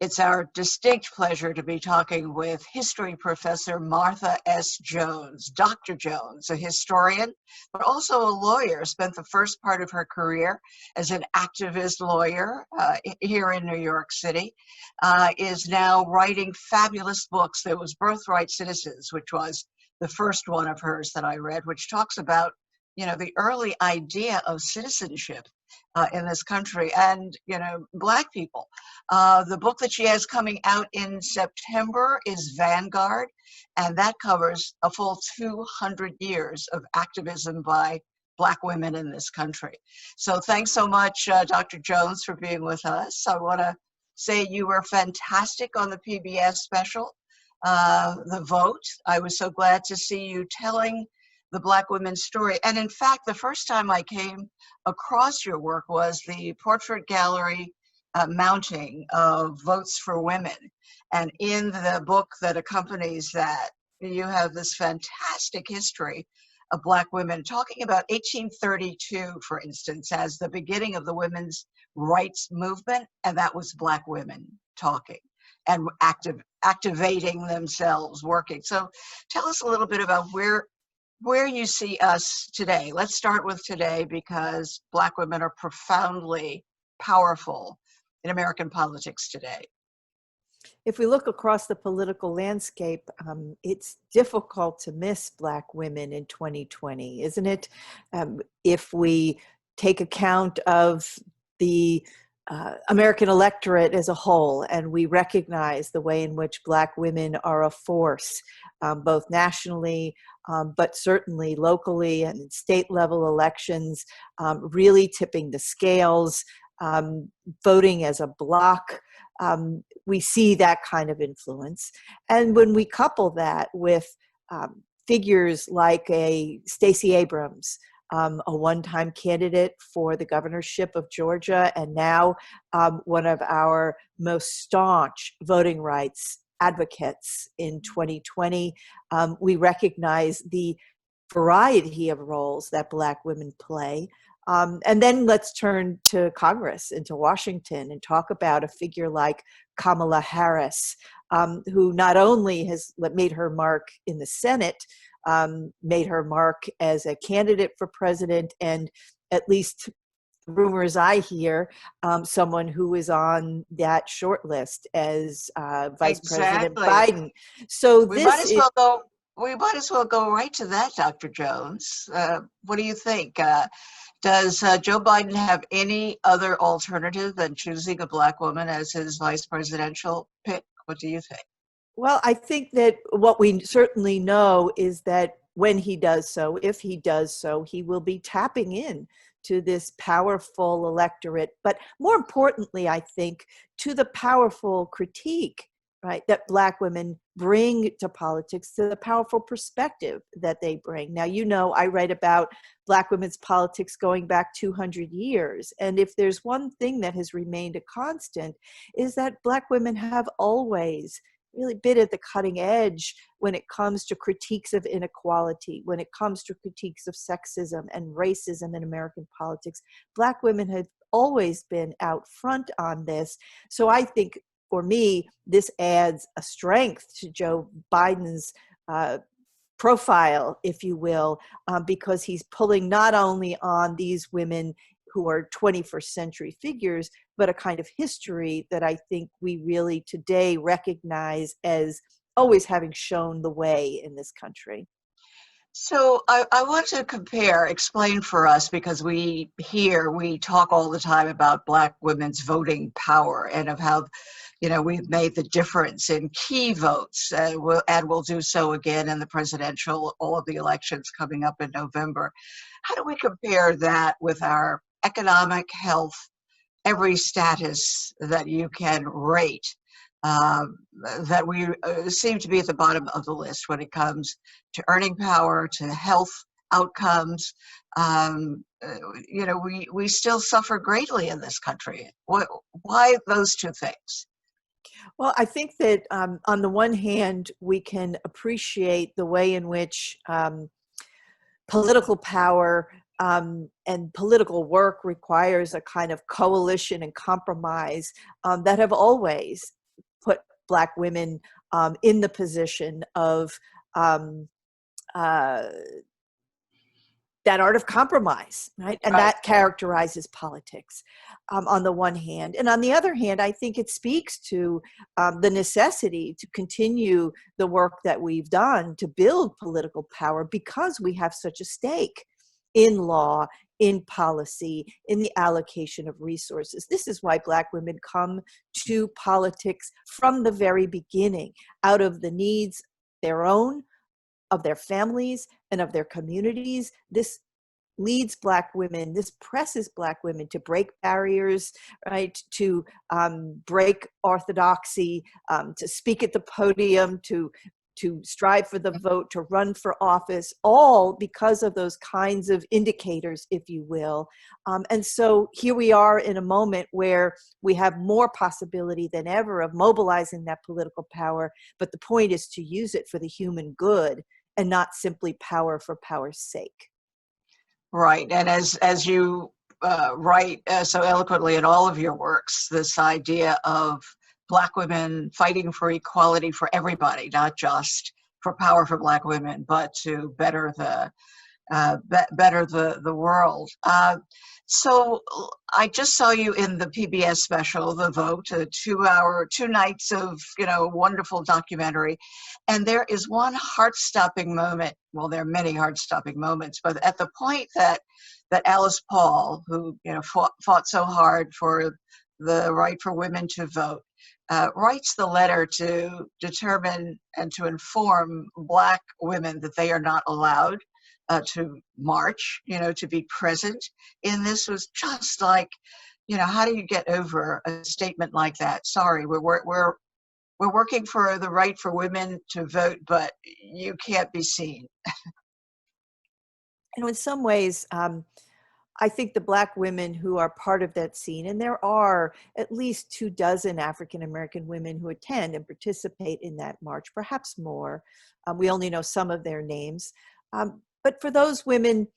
It's our distinct pleasure to be talking with history professor Martha S. Jones. Dr. Jones, a historian, but also a lawyer, spent the first part of her career as an activist lawyer here in New York City, is now writing fabulous books. There was Birthright Citizens, which was the first one of hers that I read, which talks about, the early idea of citizenship in this country and, Black people. The book that she has coming out in September is Vanguard, and that covers a full 200 years of activism by Black women in this country. So thanks so much, Dr. Jones, for being with us. I want to say you were fantastic on the PBS special, The Vote. I was so glad to see you telling the Black women's story. And in fact, the first time I came across your work was the portrait gallery mounting of Votes for Women. And in the book that accompanies that, you have this fantastic history of Black women, talking about 1832, for instance, as the beginning of the women's rights movement, and that was Black women talking and activating themselves, working. So tell us a little bit about where you see us today. Let's start with today, because Black women are profoundly powerful in American politics today. If we look across the political landscape, it's difficult to miss Black women in 2020, isn't it? If we take account of the American electorate as a whole, and we recognize the way in which Black women are a force, both nationally, but certainly locally and in state level elections, really tipping the scales, voting as a bloc. We see that kind of influence. And when we couple that with figures like a Stacey Abrams, a one-time candidate for the governorship of Georgia, and now one of our most staunch voting rights advocates in 2020, we recognize the variety of roles that Black women play. And then let's turn to Congress and to Washington and talk about a figure like Kamala Harris, who not only has made her mark in the Senate, made her mark as a candidate for president, and at least rumors I hear, someone who is on that short list as Vice President Biden. So we might as well go right to that, Dr. Jones. What do you think? Does Joe Biden have any other alternative than choosing a Black woman as his vice presidential pick? What do you think? Well, I think that what we certainly know is that when he does so, if he does so, he will be tapping in to this powerful electorate, but more importantly, I think, to the powerful critique, right, that Black women bring to politics, to the powerful perspective that they bring. Now, I write about Black women's politics going back 200 years. And if there's one thing that has remained a constant, is that Black women have always really been at the cutting edge when it comes to critiques of inequality, when it comes to critiques of sexism and racism in American politics. Black women have always been out front on this. So I think, for me, this adds a strength to Joe Biden's profile, if you will, because he's pulling not only on these women who are 21st century figures, but a kind of history that I think we really today recognize as always having shown the way in this country. So I want to explain for us, because we talk all the time about Black women's voting power and of how, we've made the difference in key votes, and we'll do so again in the presidential, all of the elections coming up in November. How do we compare that with our economic, health, every status that you can rate, that we seem to be at the bottom of the list when it comes to earning power, to health outcomes? We still suffer greatly in this country. Why those two things? Well, I think that on the one hand, we can appreciate the way in which political power and political work requires a kind of coalition and compromise that have always Black women in the position of um, uh, that art of compromise, right? And Right. that characterizes politics on the one hand. And on the other hand, I think it speaks to the necessity to continue the work that we've done to build political power because we have such a stake in law, in policy, in the allocation of resources. This is why Black women come to politics from the very beginning, out of the needs their own, of their families, and of their communities. This leads Black women, this presses Black women to break barriers, right? To break orthodoxy, to speak at the podium, to strive for the vote, to run for office, all because of those kinds of indicators, if you will. And so here we are in a moment where we have more possibility than ever of mobilizing that political power, but the point is to use it for the human good and not simply power for power's sake. Right. And as you write so eloquently in all of your works, this idea of Black women fighting for equality for everybody, not just for power for Black women, but to better the world. So I just saw you in the PBS special, The Vote, a 2 nights of wonderful documentary, and there is one heart-stopping moment. Well, there are many heart-stopping moments, but at the point that Alice Paul, who fought so hard for the right for women to vote, writes the letter to determine and to inform Black women that they are not allowed to march, to be present in this, was just like, how do you get over a statement like that? Sorry, we're working for the right for women to vote, but you can't be seen. And in some ways, I think the Black women who are part of that scene, and there are at least 24 African-American women who attend and participate in that march, perhaps more. We only know some of their names. But for those women,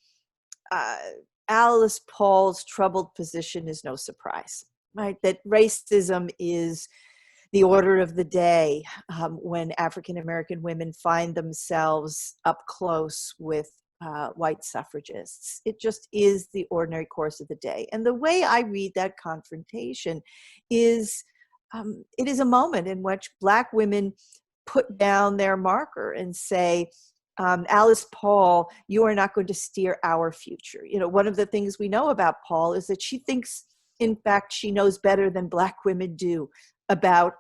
Alice Paul's troubled position is no surprise, right? That racism is the order of the day when African-American women find themselves up close with white suffragists. It just is the ordinary course of the day. And the way I read that confrontation is, it is a moment in which Black women put down their marker and say, Alice Paul, you are not going to steer our future. One of the things we know about Paul is that she thinks, in fact, she knows better than Black women do about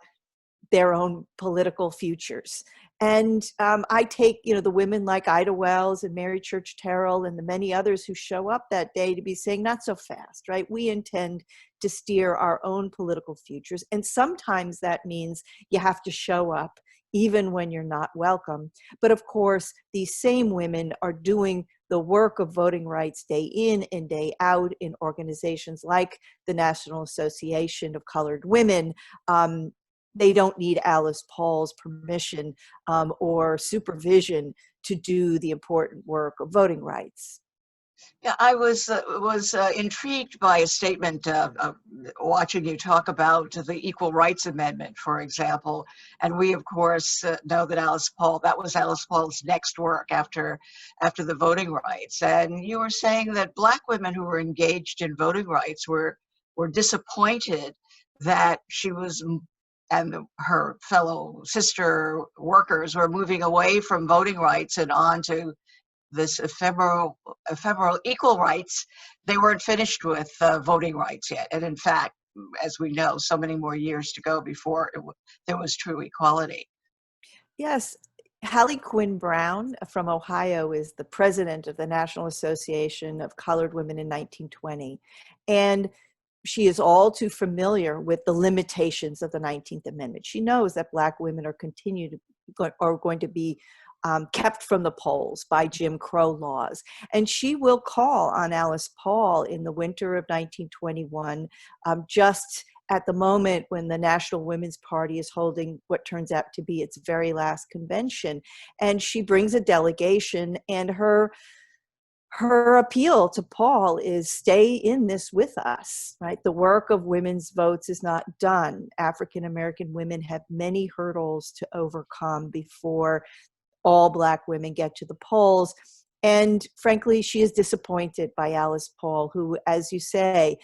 their own political futures. And I take, the women like Ida Wells and Mary Church Terrell and the many others who show up that day to be saying, not so fast, right? We intend to steer our own political futures. And sometimes that means you have to show up even when you're not welcome. But of course, these same women are doing the work of voting rights day in and day out in organizations like the National Association of Colored Women. They don't need Alice Paul's permission or supervision to do the important work of voting rights. Yeah, I was intrigued by a statement watching you talk about the Equal Rights Amendment, for example, and we of course know that that was Alice Paul's next work after the voting rights, and you were saying that Black women who were engaged in voting rights were disappointed that she was and her fellow sister workers were moving away from voting rights and on to this ephemeral equal rights. They weren't finished with voting rights yet. And in fact, as we know, so many more years to go before there was true equality. Yes. Hallie Quinn Brown from Ohio is the president of the National Association of Colored Women in 1920. And she is all too familiar with the limitations of the 19th Amendment. She knows that Black women are going to be kept from the polls by Jim Crow laws. And she will call on Alice Paul in the winter of 1921, just at the moment when the National Women's Party is holding what turns out to be its very last convention. And she brings a delegation, and her her appeal to Paul is stay in this with us, right? The work of women's votes is not done. African American women have many hurdles to overcome before all Black women get to the polls. And frankly, she is disappointed by Alice Paul, who, as you say,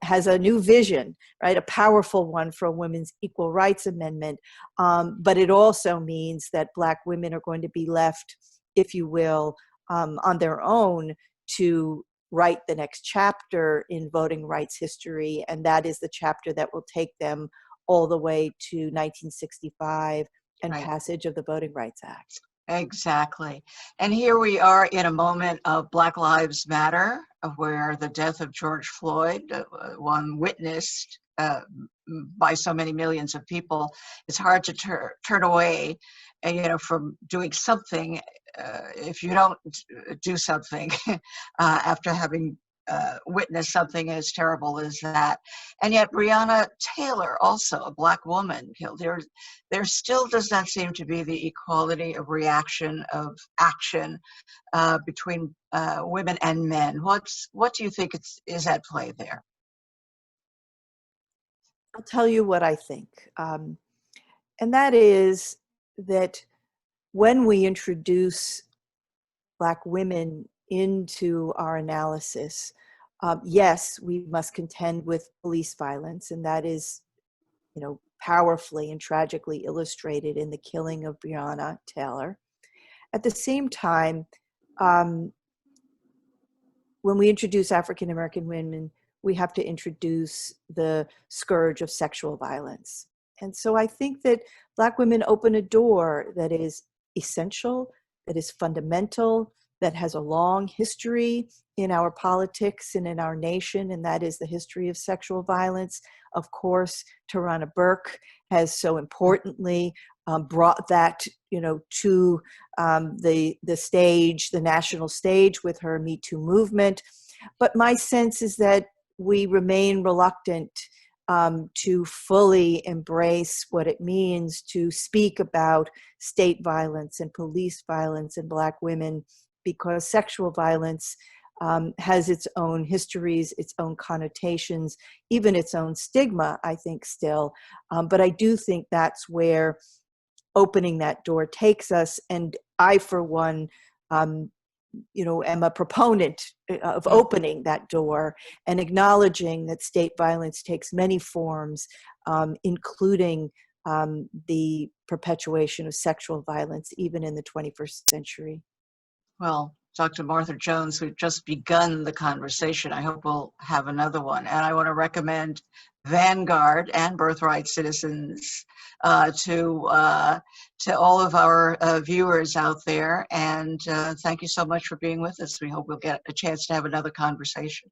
has a new vision, right? A powerful one for a women's equal rights amendment. But it also means that Black women are going to be left, if you will, on their own to write the next chapter in voting rights history. And that is the chapter that will take them all the way to 1965 and Right. passage of the Voting Rights Act. Exactly. And here we are in a moment of Black Lives Matter, where the death of George Floyd, one witnessed by so many millions of people, it's hard to turn away, from doing something if you don't do something after having witnessed something as terrible as that. And yet Breonna Taylor, also a Black woman killed. There still does not seem to be the equality of reaction, of action between women and men. What do you think is at play there? I'll tell you what I think. And that is that when we introduce Black women into our analysis, yes, we must contend with police violence, and that is, powerfully and tragically illustrated in the killing of Breonna Taylor. At the same time, when we introduce African American women, we have to introduce the scourge of sexual violence. And so I think that Black women open a door that is essential, that is fundamental, that has a long history in our politics and in our nation, and that is the history of sexual violence. Of course, Tarana Burke has so importantly brought that, to the stage, the national stage, with her Me Too movement. But my sense is that we remain reluctant to fully embrace what it means to speak about state violence and police violence in Black women, because sexual violence has its own histories, its own connotations, even its own stigma, I think, still. But I do think that's where opening that door takes us. And I, for one, am a proponent of opening that door and acknowledging that state violence takes many forms, including the perpetuation of sexual violence, even in the 21st century. Well, Dr. Martha Jones, we've just begun the conversation. I hope we'll have another one. And I want to recommend Vanguard and Birthright Citizens to all of our viewers out there. And thank you so much for being with us. We hope we'll get a chance to have another conversation.